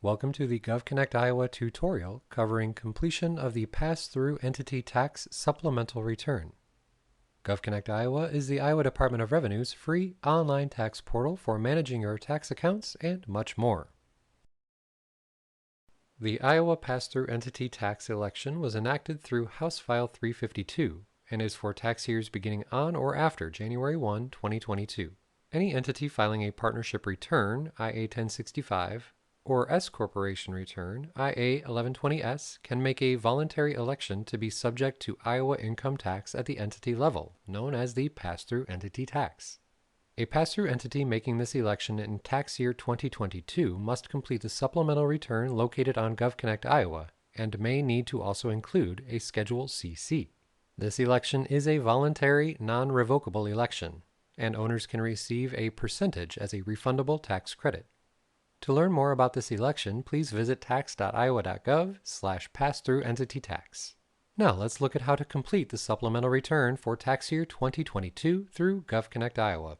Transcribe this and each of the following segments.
Welcome to the GovConnectIowa tutorial covering completion of the Pass-Through Entity Tax Supplemental Return. GovConnectIowa is the Iowa Department of Revenue's free online tax portal for managing your tax accounts and much more. The Iowa Pass-Through Entity Tax election was enacted through House File 352 and is for tax years beginning on or after January 1, 2022. Any entity filing a partnership return, IA 1065, or S Corporation return, IA 1120S, can make a voluntary election to be subject to Iowa income tax at the entity level, known as the pass-through entity tax. A pass-through entity making this election in tax year 2022 must complete the supplemental return located on GovConnectIowa and may need to also include a Schedule CC. This election is a voluntary, non-revocable election, and owners can receive a percentage as a refundable tax credit. To learn more about this election, please visit tax.iowa.gov/pass-through-entity-tax. Now let's look at how to complete the supplemental return for tax year 2022 through GovConnectIowa.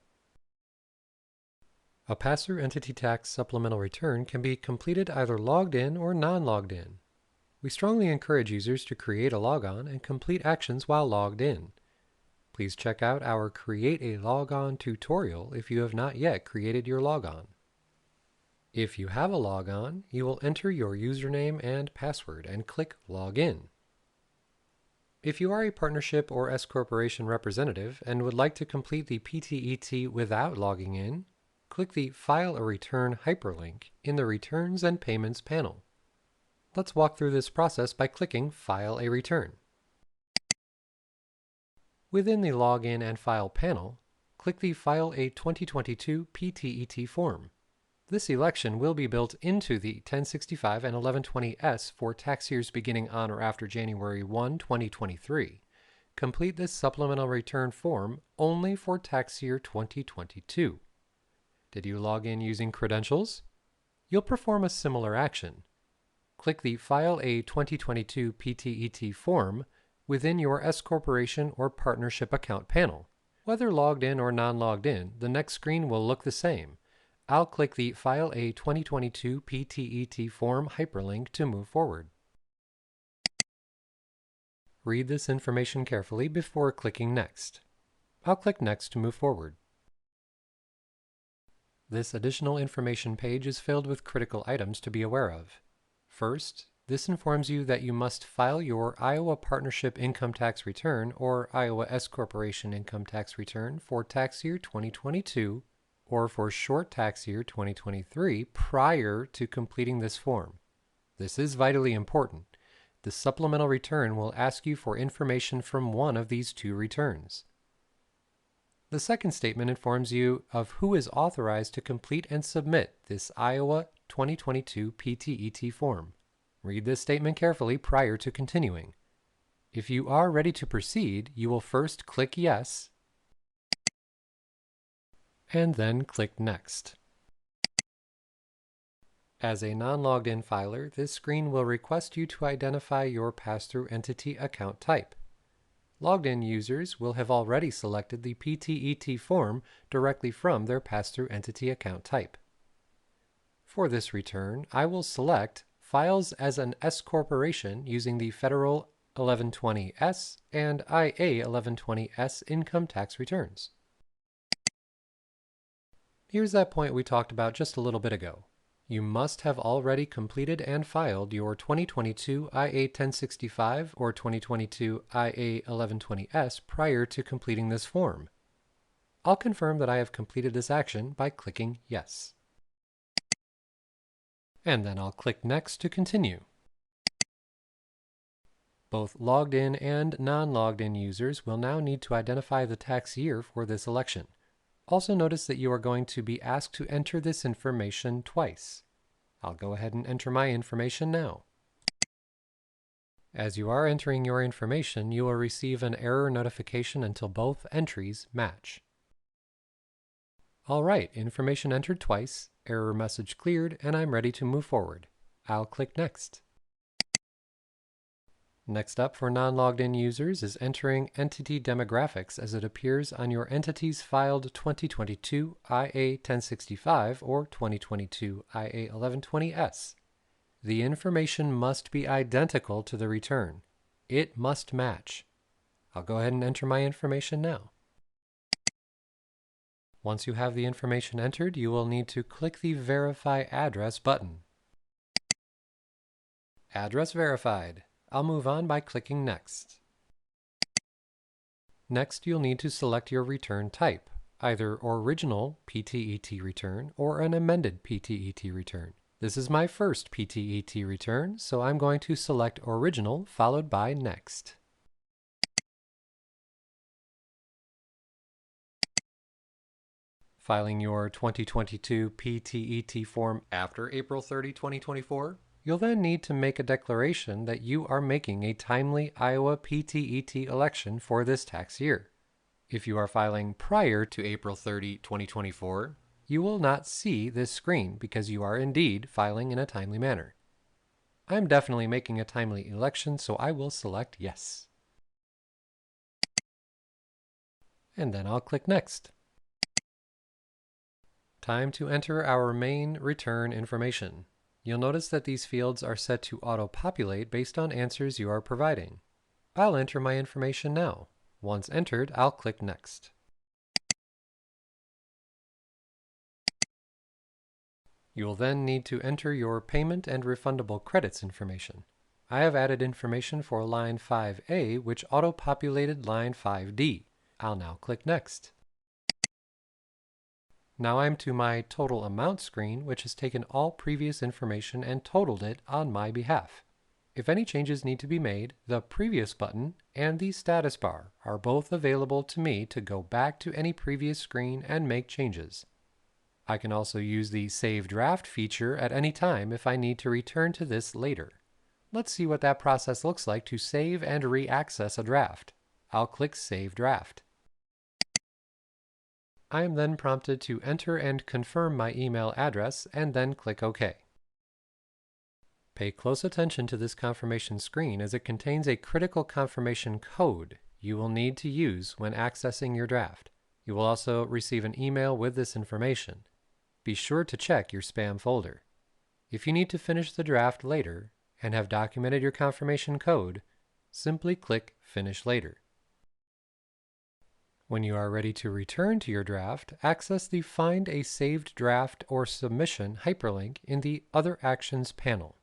A pass-through entity tax supplemental return can be completed either logged in or non-logged in. We strongly encourage users to create a logon and complete actions while logged in. Please check out our Create a Logon tutorial if you have not yet created your logon. If you have a logon, you will enter your username and password and click Login. If you are a partnership or S Corporation representative and would like to complete the PTET without logging in, click the File a Return hyperlink in the Returns and Payments panel. Let's walk through this process by clicking File a Return. Within the Login and File panel, click the File a 2022 PTET form. This election will be built into the 1065 and 1120S for tax years beginning on or after January 1, 2023. Complete this supplemental return form only for tax year 2022. Did you log in using credentials? You'll perform a similar action. Click the File a 2022 PTET form within your S Corporation or Partnership account panel. Whether logged in or non-logged in, the next screen will look the same. I'll click the File a 2022 PTET form hyperlink to move forward. Read this information carefully before clicking Next. I'll click Next to move forward. This additional information page is filled with critical items to be aware of. First, this informs you that you must file your Iowa Partnership Income Tax Return or Iowa S Corporation Income Tax Return for tax year 2022 or for short tax year 2023 prior to completing this form. This is vitally important. The supplemental return will ask you for information from one of these two returns. The second statement informs you of who is authorized to complete and submit this Iowa 2022 PTET form. Read this statement carefully prior to continuing. If you are ready to proceed, you will first click Yes, and then click Next. As a non-logged-in filer, this screen will request you to identify your pass-through entity account type. Logged-in users will have already selected the PTET form directly from their pass-through entity account type. For this return, I will select Files as an S Corporation using the Federal 1120S and IA 1120S income tax returns. Here's that point we talked about just a little bit ago. You must have already completed and filed your 2022 IA 1065 or 2022 IA 1120S prior to completing this form. I'll confirm that I have completed this action by clicking Yes. And then I'll click Next to continue. Both logged in and non-logged in users will now need to identify the tax year for this election. Also notice that you are going to be asked to enter this information twice. I'll go ahead and enter my information now. As you are entering your information, you will receive an error notification until both entries match. All right, information entered twice, error message cleared, and I'm ready to move forward. I'll click Next. Next up for non-logged-in users is entering entity demographics as it appears on your entity's filed 2022 IA 1065 or 2022 IA 1120S. The information must be identical to the return. It must match. I'll go ahead and enter my information now. Once you have the information entered, you will need to click the Verify Address button. Address verified. I'll move on by clicking Next. Next, you'll need to select your return type, either original PTET return or an amended PTET return. This is my first PTET return, so I'm going to select Original followed by Next. Filing your 2022 PTET form after April 30, 2024, you'll then need to make a declaration that you are making a timely Iowa PTET election for this tax year. If you are filing prior to April 30, 2024, you will not see this screen because you are indeed filing in a timely manner. I'm definitely making a timely election, so I will select Yes. And then I'll click Next. Time to enter our main return information. You'll notice that these fields are set to auto-populate based on answers you are providing. I'll enter my information now. Once entered, I'll click Next. You will then need to enter your payment and refundable credits information. I have added information for line 5A, which auto-populated line 5D. I'll now click Next. Now I'm to my total amount screen, which has taken all previous information and totaled it on my behalf. If any changes need to be made, the Previous button and the status bar are both available to me to go back to any previous screen and make changes. I can also use the Save Draft feature at any time if I need to return to this later. Let's see what that process looks like to save and re-access a draft. I'll click Save Draft. I am then prompted to enter and confirm my email address and then click OK. Pay close attention to this confirmation screen as it contains a critical confirmation code you will need to use when accessing your draft. You will also receive an email with this information. Be sure to check your spam folder. If you need to finish the draft later and have documented your confirmation code, simply click Finish Later. When you are ready to return to your draft, access the Find a Saved Draft or Submission hyperlink in the Other Actions panel.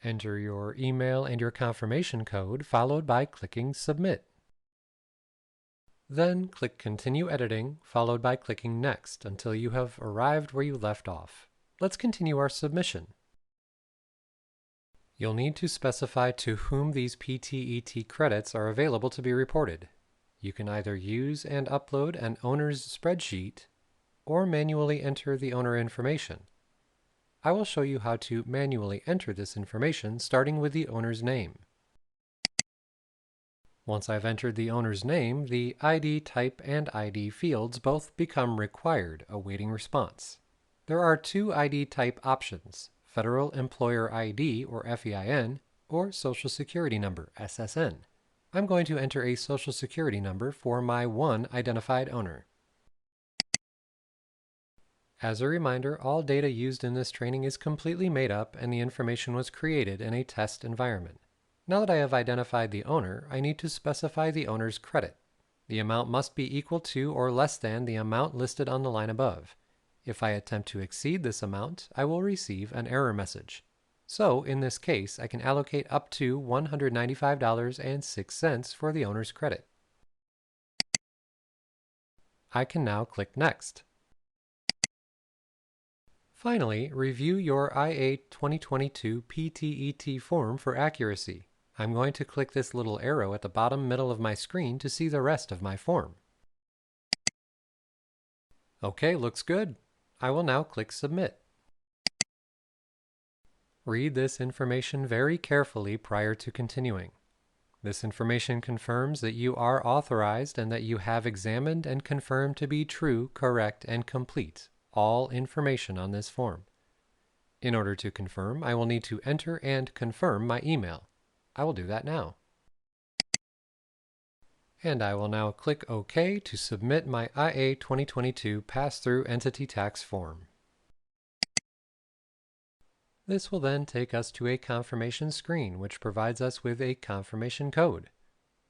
Enter your email and your confirmation code, followed by clicking Submit. Then click Continue Editing, followed by clicking Next until you have arrived where you left off. Let's continue our submission. You'll need to specify to whom these PTET credits are available to be reported. You can either use and upload an owner's spreadsheet or manually enter the owner information. I will show you how to manually enter this information, starting with the owner's name. Once I've entered the owner's name, the ID type and ID fields both become required, awaiting response. There are two ID type options: Federal Employer ID, or FEIN, or Social Security Number, SSN. I'm going to enter a Social Security number for my one identified owner. As a reminder, all data used in this training is completely made up and the information was created in a test environment. Now that I have identified the owner, I need to specify the owner's credit. The amount must be equal to or less than the amount listed on the line above. If I attempt to exceed this amount, I will receive an error message. So, in this case, I can allocate up to $195.06 for the owner's credit. I can now click Next. Finally, review your IA 2022 PTET form for accuracy. I'm going to click this little arrow at the bottom middle of my screen to see the rest of my form. Okay, looks good. I will now click Submit. Read this information very carefully prior to continuing. This information confirms that you are authorized and that you have examined and confirmed to be true, correct, and complete all information on this form. In order to confirm, I will need to enter and confirm my email. I will do that now. And I will now click OK to submit my IA 2022 Pass-Through Entity Tax form. This will then take us to a confirmation screen, which provides us with a confirmation code.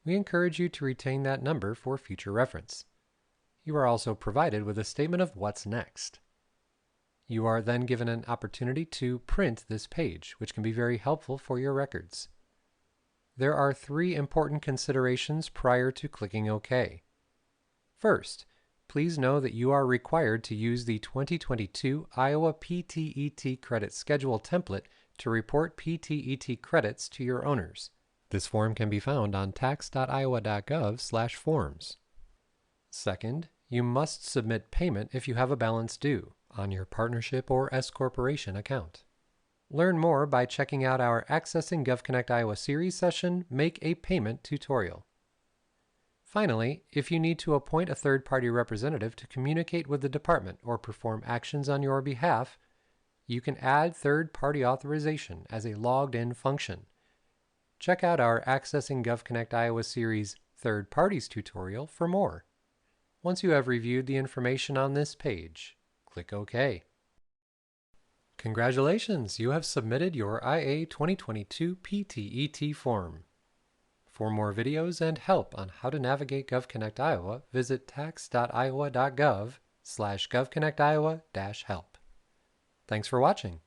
We encourage you to retain that number for future reference. You are also provided with a statement of what's next. You are then given an opportunity to print this page, which can be very helpful for your records. There are 3 important considerations prior to clicking OK. First, please know that you are required to use the 2022 Iowa PTET credit schedule template to report PTET credits to your owners. This form can be found on tax.iowa.gov/forms. Second, you must submit payment if you have a balance due on your partnership or S corporation account. Learn more by checking out our Accessing GovConnect Iowa series session, Make a Payment tutorial. Finally, if you need to appoint a third-party representative to communicate with the department or perform actions on your behalf, you can add third-party authorization as a logged-in function. Check out our Accessing GovConnect Iowa series Third Parties tutorial for more. Once you have reviewed the information on this page, click OK. Congratulations! You have submitted your IA 2022 PTET form. For more videos and help on how to navigate GovConnect Iowa, visit tax.iowa.gov/GovConnectIowa-help. Thanks for watching.